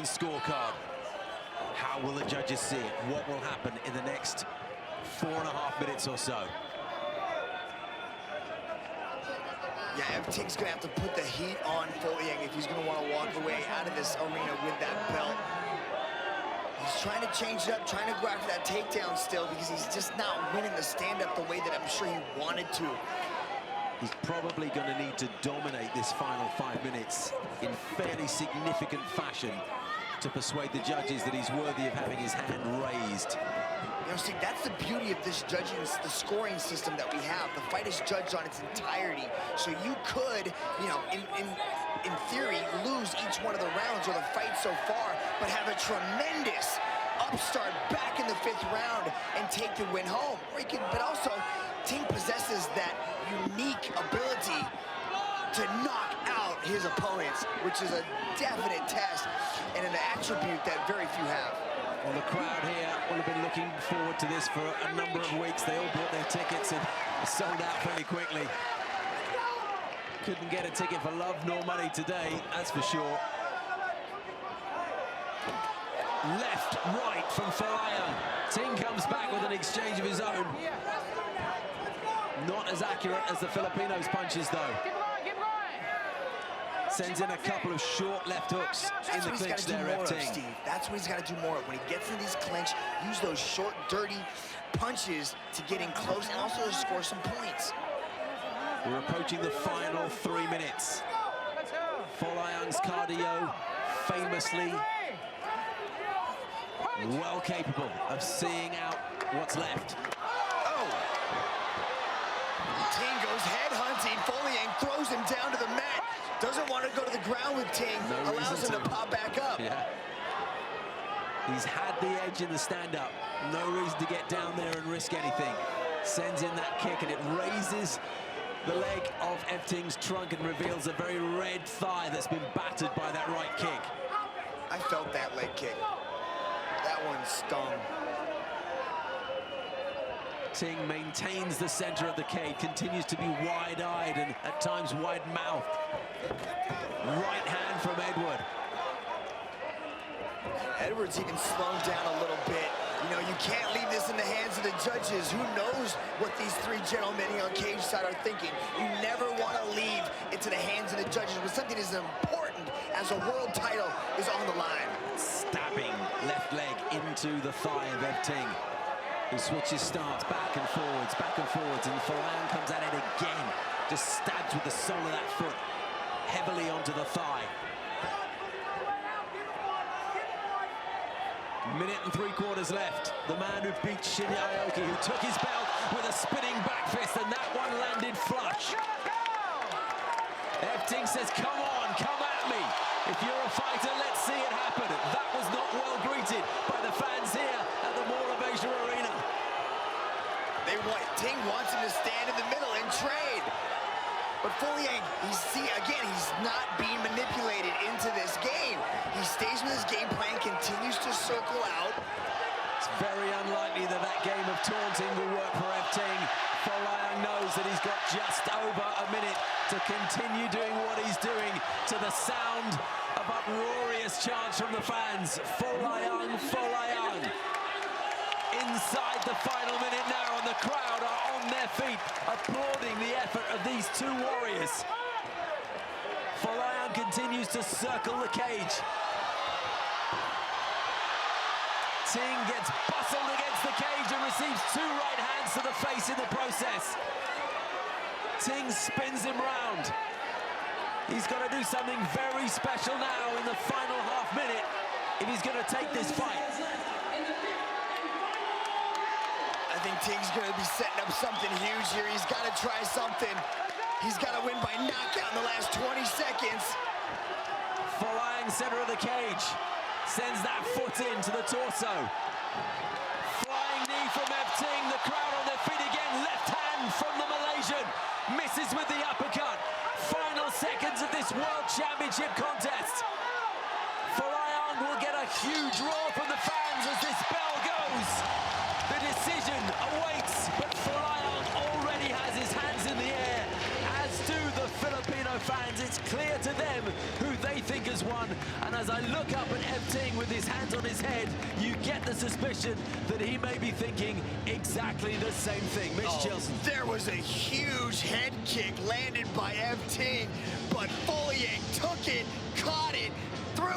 scorecard. How will the judges see it? What will happen in the next 4.5 minutes or so? Yeah, Ting's gonna have to put the heat on Folayang if he's gonna want to walk away out of this arena with that belt. He's trying to change it up, trying to go after that takedown still because he's just not winning the stand-up the way that I'm sure he wanted to. He's probably going to need to dominate this final 5 minutes in fairly significant fashion to persuade the judges that he's worthy of having his hand raised. You know, see, that's the beauty of this judging, the scoring system that we have. The fight is judged on its entirety. So you could, you know, in theory, lose each one of the rounds or the fight so far, but have a tremendous upstart back in the 5th round and take the win home. Or you can, but also, Ting possesses that unique ability to knock out his opponents, which is a definite test and an attribute that very few have. Well, the crowd here will have been looking forward to this for a number of weeks. They all bought their tickets and sold out fairly quickly. Couldn't get a ticket for love nor money today, that's for sure. Left, right from Folayang. Ting comes back with an exchange of his own. Not as accurate as the Filipinos' punches, though. Sends in a couple of short left hooks in the clinch there, Ting. That's what he's got to do more of. When he gets in these clinch, use those short, dirty punches to get in close and also to score some points. We're approaching the final 3 minutes. Folayang's cardio, famously well capable of seeing out what's left. Oh! Ting goes head hunting. Folayang throws him down to the mat. Doesn't want to go to the ground with Ting. No, allows him to pop back up. Yeah. He's had the edge in the stand-up. No reason to get down there and risk anything. Sends in that kick and it raises the leg of Ting's trunk and reveals a very red thigh that's been battered by that right kick. I felt that leg kick. That one stung. Ting maintains the center of the cage, continues to be wide-eyed and at times wide-mouthed. Right hand from Edward. Edward's even slowed down a little bit. You know, you can't leave this in the hands of the judges. Who knows what these 3 gentlemen on cage side are thinking? You never want to leave it to the hands of the judges when something as important as a world title is on the line. Stabbing left leg into the thigh of Ting, who switches starts back and forwards, and Folayang comes at it again. Just stabs with the sole of that foot heavily onto the thigh. 1 minute and 3/4 left. The man who beat Shinya Aoki, who took his belt with a spinning back fist, and that one landed flush. Ting says, come on, come at me. If you're a fighter, let's see it happen. That was not well greeted by the fans here at the Mall of Asia Arena. Ting wants him to stand in the middle and trade. But Folayang, he's not being manipulated into this game. He stays with his game plan, continues to circle out. It's very unlikely that that game of taunting will work for Ting. Folayang knows that he's got just over a minute to continue doing what he's doing to the sound of uproarious chants from the fans. Folayang, Folayang. Inside the final minute now, and the crowd are on their feet, applauding the effort of these 2 warriors. Folayang continues to circle the cage. Ting gets bustled against the cage and receives 2 right hands to the face in the process. Ting spins him round. He's got to do something very special now in the final half minute if he's going to take this fight. I think Ting's going to be setting up something huge here. He's got to try something. He's got to win by knockout in the last 20 seconds. Folayang, center of the cage, sends that foot into the torso. Flying knee from Ting, the crowd on their feet again. Left hand from the Malaysian, misses with the uppercut. Final seconds of this World Championship contest. Folayang will get a huge roar from the fans as this bell goes. The decision awaits, but Folayang already has his hands in the air, as do the Filipino fans, it's clear to them who they think has won. And as I look up at Ting with his hands on his head, you get the suspicion that he may be thinking exactly the same thing. Mitch Chilson. There was a huge head kick landed by Ting, but Folayang took it, caught it, threw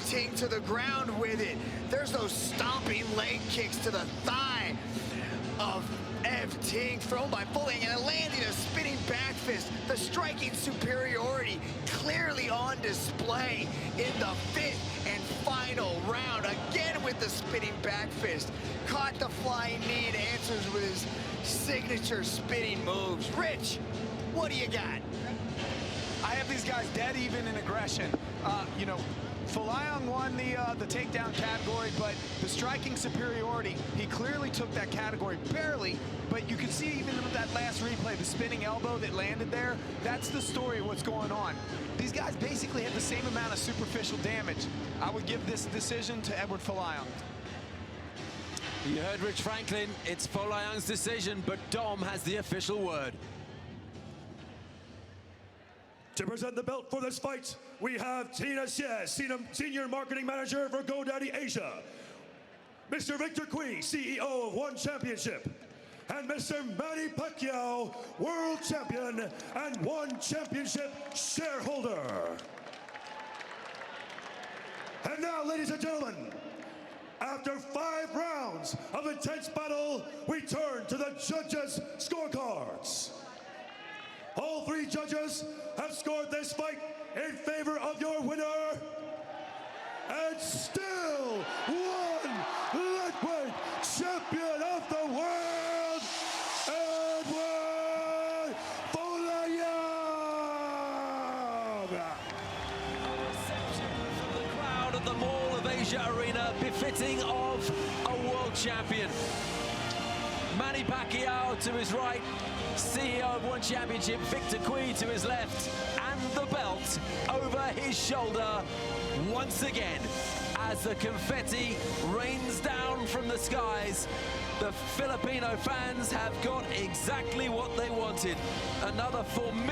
Ting to the ground with it. There's those stomping leg kicks to the thigh of Ting, thrown by Folayang, and landing a spinning back fist. The striking superiority clearly on display in the fifth and final round. Again with the spinning back fist. Caught the flying knee and answers with his signature spinning moves. Rich, what do you got? I have these guys dead even in aggression. You know, Folayang won the takedown category, but the striking superiority, he clearly took that category barely, but you can see even with that last replay, the spinning elbow that landed there, that's the story of what's going on. These guys basically had the same amount of superficial damage. I would give this decision to Edward Folayang. You heard Rich Franklin, it's Folayang's decision, but Dom has the official word. To present the belt for this fight, we have Tina Xie, Senior Marketing Manager for GoDaddy Asia, Mr. Victor Cui, CEO of One Championship, and Mr. Manny Pacquiao, World Champion and One Championship shareholder. And now, ladies and gentlemen, after 5 rounds of intense battle, we turn to the judges' scorecards. All 3 judges have scored this fight in favor of your winner, and still one lightweight champion of the world, Edward Folayang! A reception from the crowd at the Mall of Asia Arena, befitting of a world champion. Manny Pacquiao to his right, CEO of One Championship, Victor Cui to his left, and the belt over his shoulder once again. As the confetti rains down from the skies, the Filipino fans have got exactly what they wanted. Another formidable